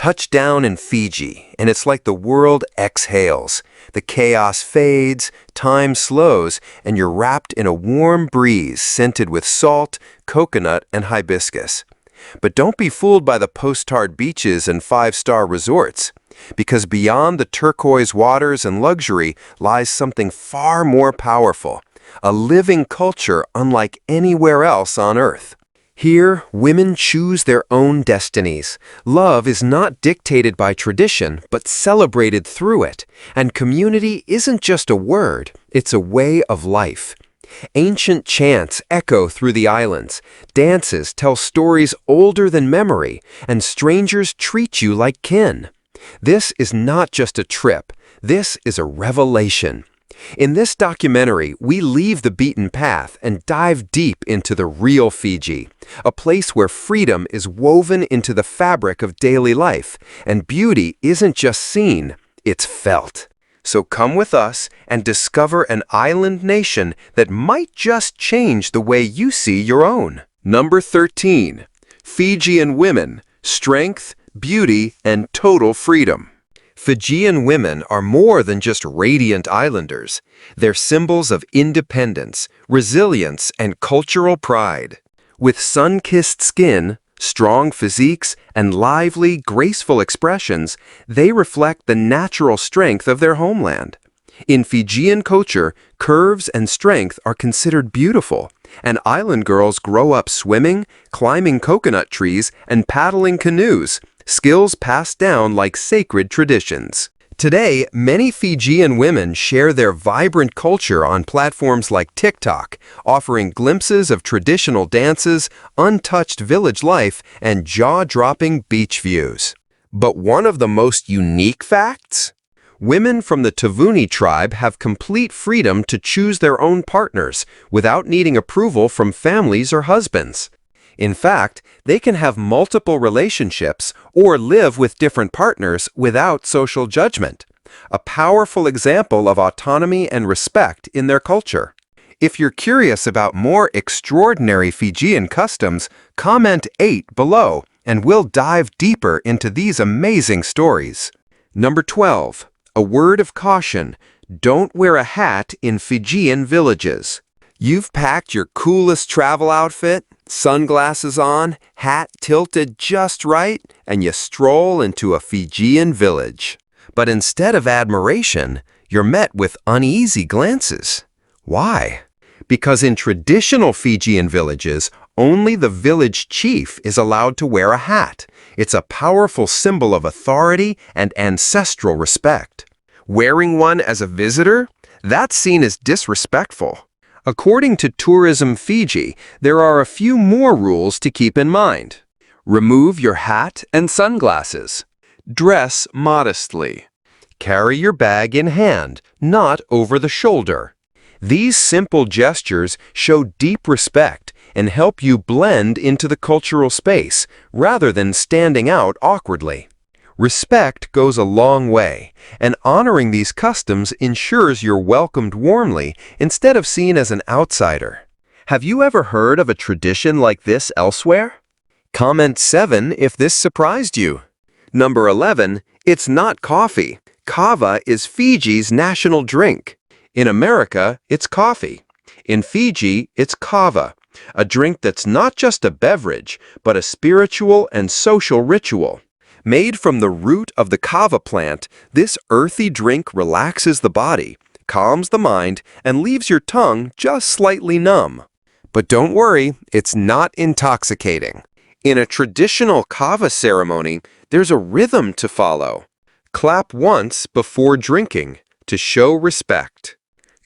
Touch down in Fiji, and it's like the world exhales. The chaos fades, time slows, and you're wrapped in a warm breeze scented with salt, coconut, and hibiscus. But don't be fooled by the postcard beaches and five-star resorts, because beyond the turquoise waters and luxury lies something far more powerful, a living culture unlike anywhere else on Earth. Here, women choose their own destinies. Love is not dictated by tradition, but celebrated through it. And community isn't just a word, it's a way of life. Ancient chants echo through the islands. Dances tell stories older than memory, and strangers treat you like kin. This is not just a trip. This is a revelation. In this documentary, we leave the beaten path and dive deep into the real Fiji, a place where freedom is woven into the fabric of daily life, and beauty isn't just seen, it's felt. So come with us and discover an island nation that might just change the way you see your own. Number 13. Fijian women, strength, beauty, and total freedom. Fijian women are more than just radiant islanders. They're symbols of independence, resilience, and cultural pride. With sun-kissed skin, strong physiques, and lively, graceful expressions, they reflect the natural strength of their homeland. In Fijian culture, curves and strength are considered beautiful, and island girls grow up swimming, climbing coconut trees, and paddling canoes, skills passed down like sacred traditions. Today, many Fijian women share their vibrant culture on platforms like TikTok, offering glimpses of traditional dances, untouched village life, and jaw-dropping beach views. But one of the most unique facts? Women from the Tavuni tribe have complete freedom to choose their own partners without needing approval from families or husbands. In fact, they can have multiple relationships or live with different partners without social judgment, a powerful example of autonomy and respect in their culture. If you're curious about more extraordinary Fijian customs, comment 8 below, and we'll dive deeper into these amazing stories. Number 12. A word of caution: don't wear a hat in Fijian villages. You've packed your coolest travel outfit, sunglasses on, hat tilted just right, and you stroll into a Fijian village. But instead of admiration, you're met with uneasy glances. Why? Because in traditional Fijian villages, only the village chief is allowed to wear a hat. It's a powerful symbol of authority and ancestral respect. Wearing one as a visitor? That's seen as disrespectful. According to Tourism Fiji, there are a few more rules to keep in mind. Remove your hat and sunglasses. Dress modestly. Carry your bag in hand, not over the shoulder. These simple gestures show deep respect and help you blend into the cultural space rather than standing out awkwardly. Respect goes a long way, and honoring these customs ensures you're welcomed warmly instead of seen as an outsider. Have you ever heard of a tradition like this elsewhere? Comment 7 if this surprised you. Number 11. It's not coffee. Kava is Fiji's national drink. In America, it's coffee. In Fiji, it's kava, a drink that's not just a beverage, but a spiritual and social ritual. Made from the root of the kava plant, this earthy drink relaxes the body, calms the mind, and leaves your tongue just slightly numb. But don't worry, it's not intoxicating. In a traditional kava ceremony, there's a rhythm to follow. Clap once before drinking to show respect.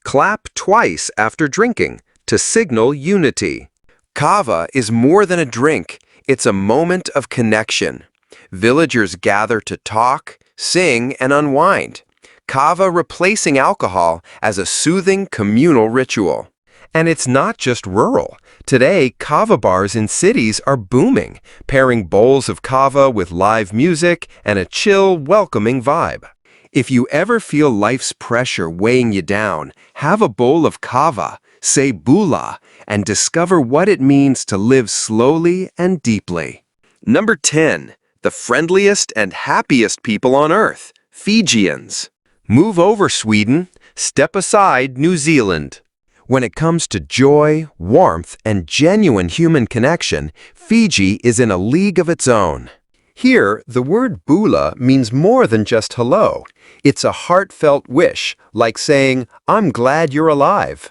Clap twice after drinking to signal unity. Kava is more than a drink, it's a moment of connection. Villagers gather to talk, sing, and unwind. Kava replacing alcohol as a soothing communal ritual. And it's not just rural. Today, kava bars in cities are booming, pairing bowls of kava with live music and a chill, welcoming vibe. If you ever feel life's pressure weighing you down, have a bowl of kava, say bula, and discover what it means to live slowly and deeply. Number 10. the friendliest and happiest people on Earth, Fijians. Move over, Sweden. Step aside, New Zealand. When it comes to joy, warmth, and genuine human connection, Fiji is in a league of its own. Here, the word bula means more than just hello. It's a heartfelt wish, like saying, "I'm glad you're alive."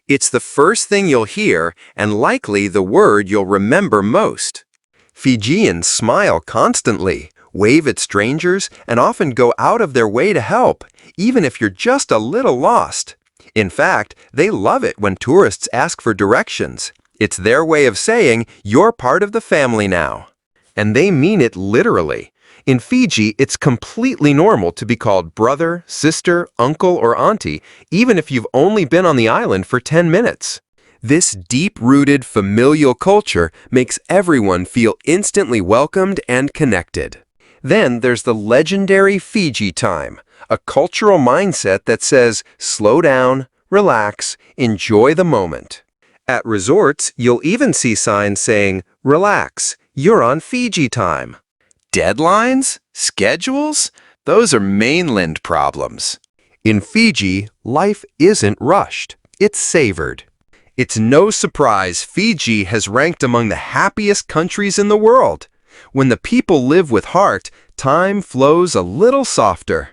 It's the first thing you'll hear, and likely the word you'll remember most. Fijians smile constantly, wave at strangers, and often go out of their way to help, even if you're just a little lost. In fact, they love it when tourists ask for directions. It's their way of saying, "You're part of the family now." And they mean it literally. In Fiji, it's completely normal to be called brother, sister, uncle, or auntie, even if you've only been on the island for 10 minutes. This deep-rooted familial culture makes everyone feel instantly welcomed and connected. Then there's the legendary Fiji time, a cultural mindset that says, slow down, relax, enjoy the moment. At resorts, you'll even see signs saying, relax, you're on Fiji time. Deadlines? Schedules? Those are mainland problems. In Fiji, life isn't rushed. It's savored. It's no surprise Fiji has ranked among the happiest countries in the world. When the people live with heart, time flows a little softer.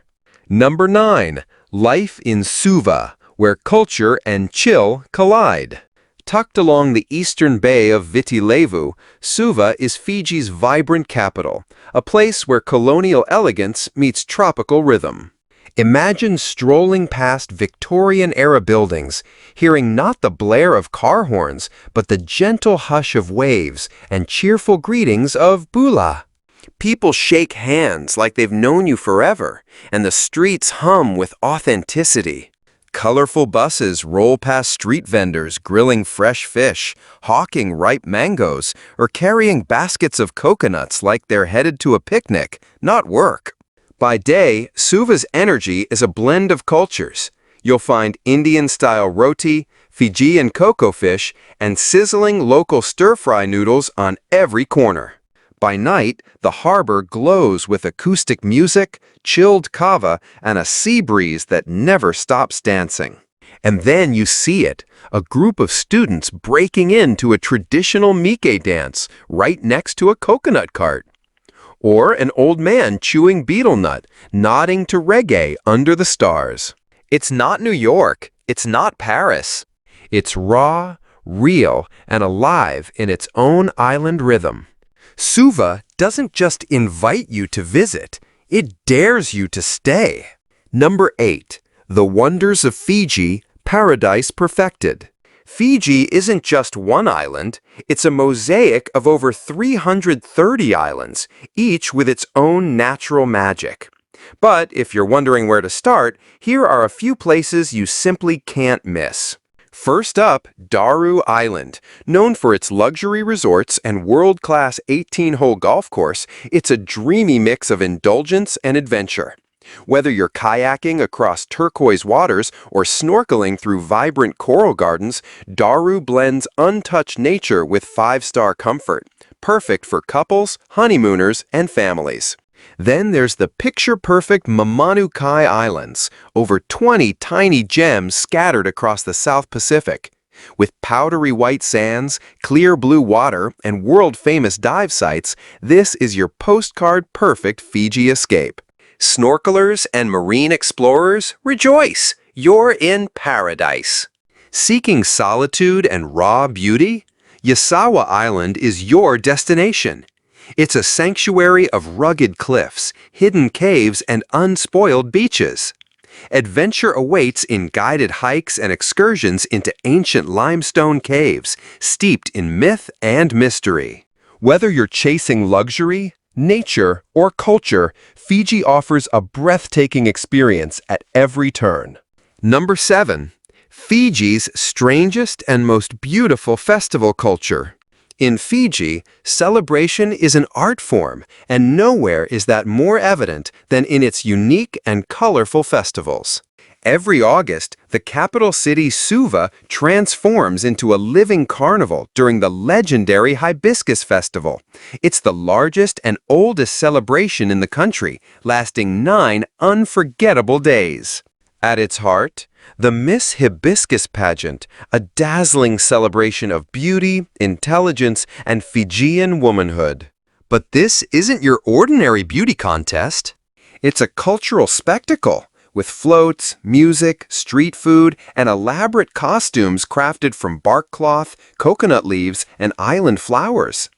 Number 9. Life in Suva, where culture and chill collide. Tucked along the eastern bay of Viti Levu, Suva is Fiji's vibrant capital, a place where colonial elegance meets tropical rhythm. Imagine strolling past Victorian-era buildings, hearing not the blare of car horns, but the gentle hush of waves and cheerful greetings of bula. People shake hands like they've known you forever, and the streets hum with authenticity. Colorful buses roll past street vendors grilling fresh fish, hawking ripe mangoes, or carrying baskets of coconuts like they're headed to a picnic, not work. By day, Suva's energy is a blend of cultures. You'll find Indian-style roti, Fijian cocoa fish, and sizzling local stir-fry noodles on every corner. By night, the harbor glows with acoustic music, chilled kava, and a sea breeze that never stops dancing. And then you see it, a group of students breaking into a traditional Mike dance right next to a coconut cart. Or an old man chewing betel nut, nodding to reggae under the stars. It's not New York. It's not Paris. It's raw, real, and alive in its own island rhythm. Suva doesn't just invite you to visit, it dares you to stay. Number 8. The Wonders of Fiji, Paradise Perfected. Fiji isn't just one island, it's a mosaic of over 330 islands, each with its own natural magic. But if you're wondering where to start, here are a few places you simply can't miss. First up, Daru Island. Known for its luxury resorts and world-class 18-hole golf course, it's a dreamy mix of indulgence and adventure. Whether you're kayaking across turquoise waters or snorkeling through vibrant coral gardens, Daru blends untouched nature with five-star comfort, perfect for couples, honeymooners, and families. Then there's the picture-perfect Mamanukai Islands, over 20 tiny gems scattered across the South Pacific. With powdery white sands, clear blue water, and world-famous dive sites, this is your postcard-perfect Fiji escape. Snorkelers and marine explorers, rejoice! You're in paradise. Seeking solitude and raw beauty? Yasawa Island is your destination. It's a sanctuary of rugged cliffs, hidden caves, and unspoiled beaches. Adventure awaits in guided hikes and excursions into ancient limestone caves, steeped in myth and mystery. Whether you're chasing luxury, nature, or culture, Fiji offers a breathtaking experience at every turn. Number 7. Fiji's strangest and most beautiful festival culture. In Fiji, celebration is an art form, and nowhere is that more evident than in its unique and colorful festivals. Every August, the capital city Suva transforms into a living carnival during the legendary Hibiscus Festival. It's the largest and oldest celebration in the country, lasting 9 unforgettable days. At its heart, the Miss Hibiscus pageant, a dazzling celebration of beauty, intelligence, and Fijian womanhood. But this isn't your ordinary beauty contest. It's a cultural spectacle, with floats, music, street food, and elaborate costumes crafted from bark cloth, coconut leaves, and island flowers.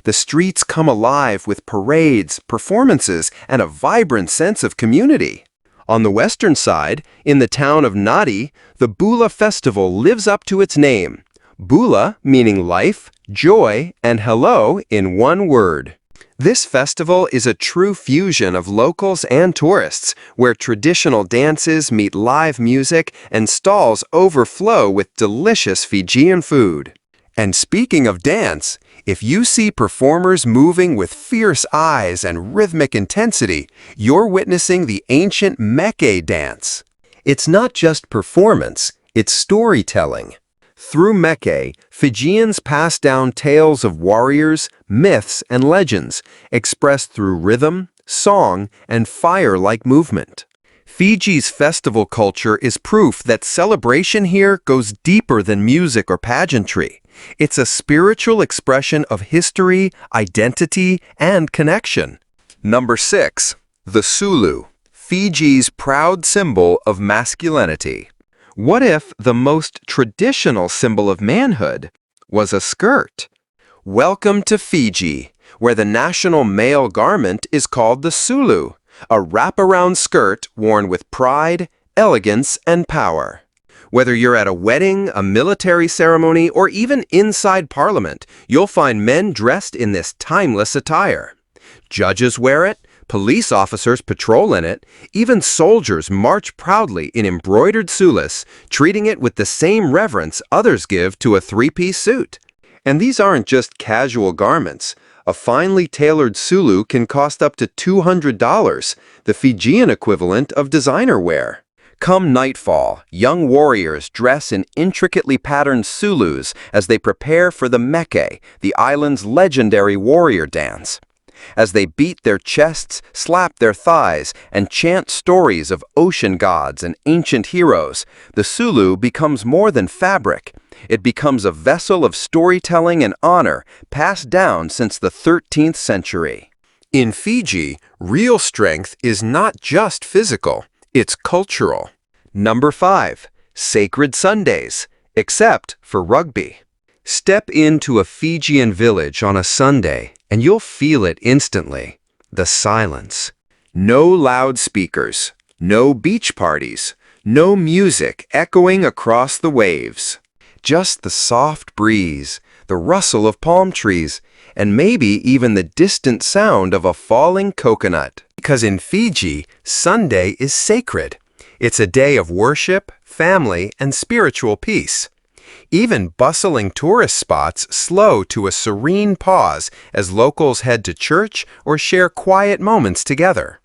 The streets come alive with parades, performances, and a vibrant sense of community. On the western side, in the town of Nadi, the Bula Festival lives up to its name. Bula meaning life, joy, and hello in one word. This festival is a true fusion of locals and tourists, where traditional dances meet live music and stalls overflow with delicious Fijian food. And speaking of dance, if you see performers moving with fierce eyes and rhythmic intensity, you're witnessing the ancient Meke dance. It's not just performance, it's storytelling. Through Meke, Fijians pass down tales of warriors, myths, and legends, expressed through rhythm, song, and fire-like movement. Fiji's festival culture is proof that celebration here goes deeper than music or pageantry. It's a spiritual expression of history, identity, and connection. Number 6. The Sulu, Fiji's proud symbol of masculinity. What if the most traditional symbol of manhood was a skirt? Welcome to Fiji, where the national male garment is called the Sulu, a wraparound skirt worn with pride, elegance, and power. Whether you're at a wedding, a military ceremony, or even inside Parliament, you'll find men dressed in this timeless attire. Judges wear it, police officers patrol in it, even soldiers march proudly in embroidered sulas, treating it with the same reverence others give to a three-piece suit. And these aren't just casual garments. A finely tailored Sulu can cost up to $200, the Fijian equivalent of designer wear. Come nightfall, young warriors dress in intricately patterned Sulus as they prepare for the Meke, the island's legendary warrior dance. As they beat their chests, slap their thighs, and chant stories of ocean gods and ancient heroes, the Sulu becomes more than fabric. It becomes a vessel of storytelling and honor passed down since the 13th century. In Fiji, real strength is not just physical, it's cultural. Number 5. Sacred Sundays, except for rugby. Step into a Fijian village on a Sunday, and you'll feel it instantly. The silence. No loudspeakers, no beach parties, no music echoing across the waves. Just the soft breeze, the rustle of palm trees, and maybe even the distant sound of a falling coconut. Because in Fiji, Sunday is sacred. It's a day of worship, family, and spiritual peace. Even bustling tourist spots slow to a serene pause as locals head to church or share quiet moments together.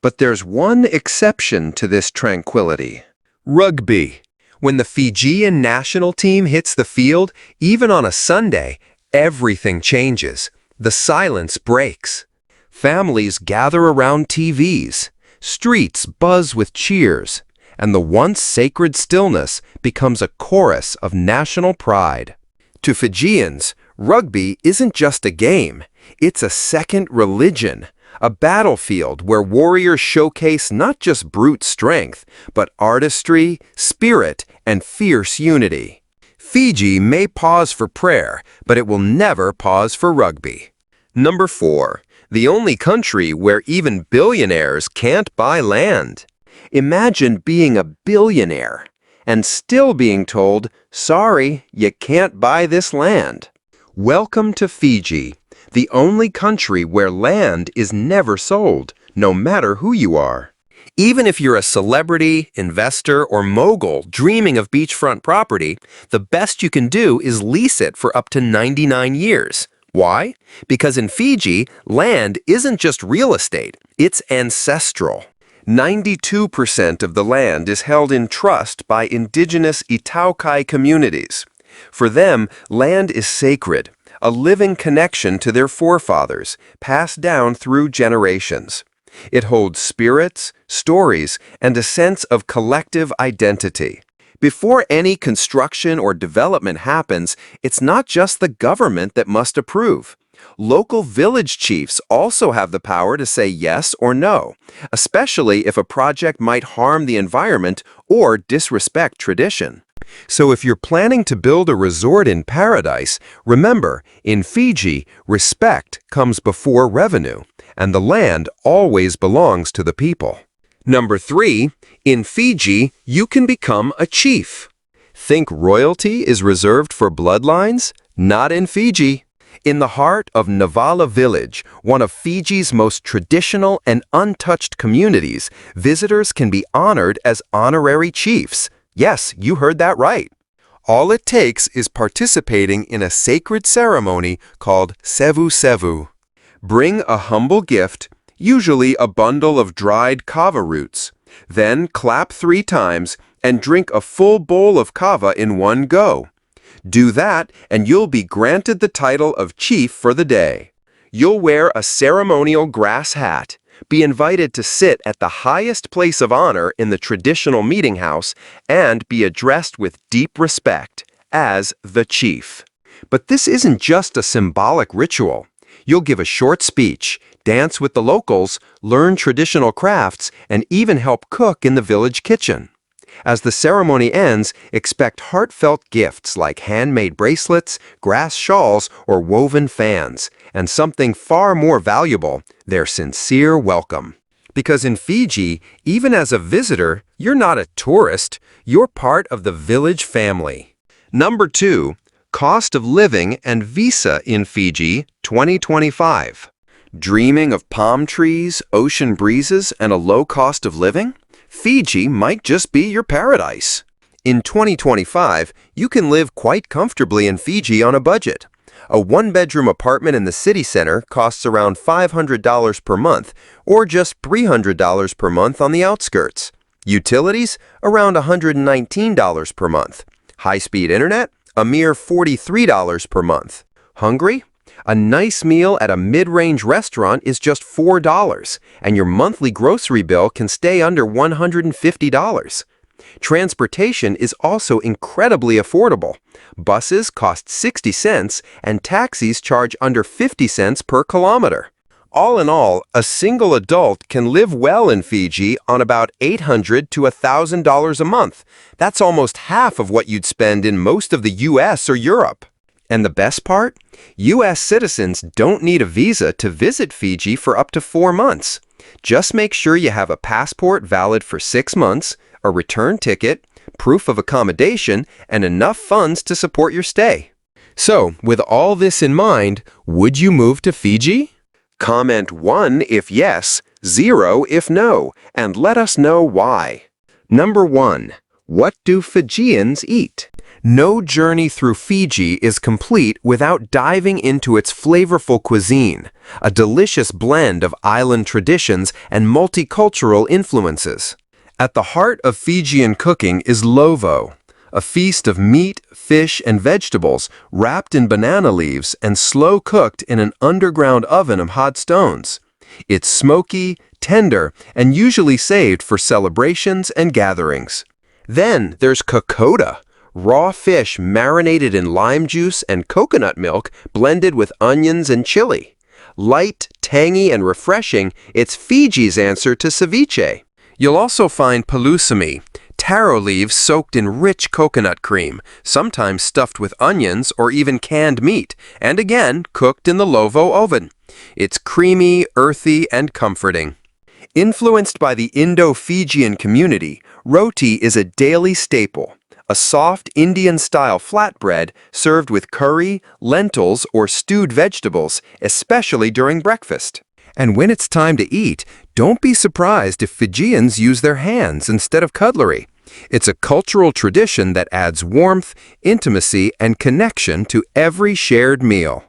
But there's one exception to this tranquility. Rugby. When the Fijian national team hits the field, even on a Sunday, everything changes. The silence breaks. Families gather around TVs. Streets buzz with cheers. And the once sacred stillness becomes a chorus of national pride. To Fijians, rugby isn't just a game, it's a second religion, a battlefield where warriors showcase not just brute strength, but artistry, spirit, and fierce unity. Fiji may pause for prayer, but it will never pause for rugby. Number 4. The only country where even billionaires can't buy land. Imagine being a billionaire and still being told, sorry, you can't buy this land. Welcome to Fiji, the only country where land is never sold, no matter who you are. Even if you're a celebrity, investor, or mogul dreaming of beachfront property, the best you can do is lease it for up to 99 years. Why? Because in Fiji, land isn't just real estate, it's ancestral. 92% of the land is held in trust by indigenous Itaukai communities. For them, land is sacred, a living connection to their forefathers, passed down through generations. It holds spirits, stories, and a sense of collective identity. Before any construction or development happens, it's not just the government that must approve. Local village chiefs also have the power to say yes or no, especially if a project might harm the environment or disrespect tradition. So if you're planning to build a resort in paradise, remember, in Fiji, respect comes before revenue, and the land always belongs to the people. Number 3, in Fiji, you can become a chief. Think royalty is reserved for bloodlines? Not in Fiji. In the heart of Navala Village, one of Fiji's most traditional and untouched communities, visitors can be honored as honorary chiefs. Yes, you heard that right. All it takes is participating in a sacred ceremony called Sevu Sevu. Bring a humble gift, usually a bundle of dried kava roots. Then clap 3 times and drink a full bowl of kava in one go. Do that and you'll be granted the title of chief for the day. You'll wear a ceremonial grass hat, be invited to sit at the highest place of honor in the traditional meeting house, and be addressed with deep respect as the chief. But this isn't just a symbolic ritual. You'll give a short speech, dance with the locals, learn traditional crafts, and even help cook in the village kitchen. As the ceremony ends, expect heartfelt gifts like handmade bracelets, grass shawls, or woven fans, and something far more valuable, their sincere welcome. Because in Fiji, even as a visitor, you're not a tourist, you're part of the village family. Number 2, cost of living and visa in Fiji 2025. Dreaming of palm trees, ocean breezes, and a low cost of living? Fiji might just be your paradise. In 2025, you can live quite comfortably in Fiji on a budget. A 1-bedroom apartment in the city center costs around $500 per month, or just $300 per month on the outskirts. Utilities, around $119 per month. High-speed internet, a mere $43 per month. Hungry? A nice meal at a mid-range restaurant is just $4, and your monthly grocery bill can stay under $150. Transportation is also incredibly affordable. Buses cost 60 cents, and taxis charge under 50 cents per kilometer. All in all, a single adult can live well in Fiji on about $800 to $1,000 a month. That's almost half of what you'd spend in most of the US or Europe. And the best part? U.S. citizens don't need a visa to visit Fiji for up to 4 months. Just make sure you have a passport valid for 6 months, a return ticket, proof of accommodation, and enough funds to support your stay. So, with all this in mind, would you move to Fiji? Comment 1 if yes, 0 if no, and let us know why. Number 1. What do Fijians eat? No journey through Fiji is complete without diving into its flavorful cuisine, a delicious blend of island traditions and multicultural influences. At the heart of Fijian cooking is lovo, a feast of meat, fish, and vegetables wrapped in banana leaves and slow-cooked in an underground oven of hot stones. It's smoky, tender, and usually saved for celebrations and gatherings. Then there's kokoda, raw fish marinated in lime juice and coconut milk blended with onions and chili. Light, tangy, and refreshing, it's Fiji's answer to ceviche. You'll also find palusami, taro leaves soaked in rich coconut cream, sometimes stuffed with onions or even canned meat, and again cooked in the lovo oven. It's creamy, earthy, and comforting. Influenced by the Indo-Fijian community, roti is a daily staple. A soft Indian-style flatbread served with curry, lentils, or stewed vegetables, especially during breakfast. And when it's time to eat, don't be surprised if Fijians use their hands instead of cutlery. It's a cultural tradition that adds warmth, intimacy, and connection to every shared meal.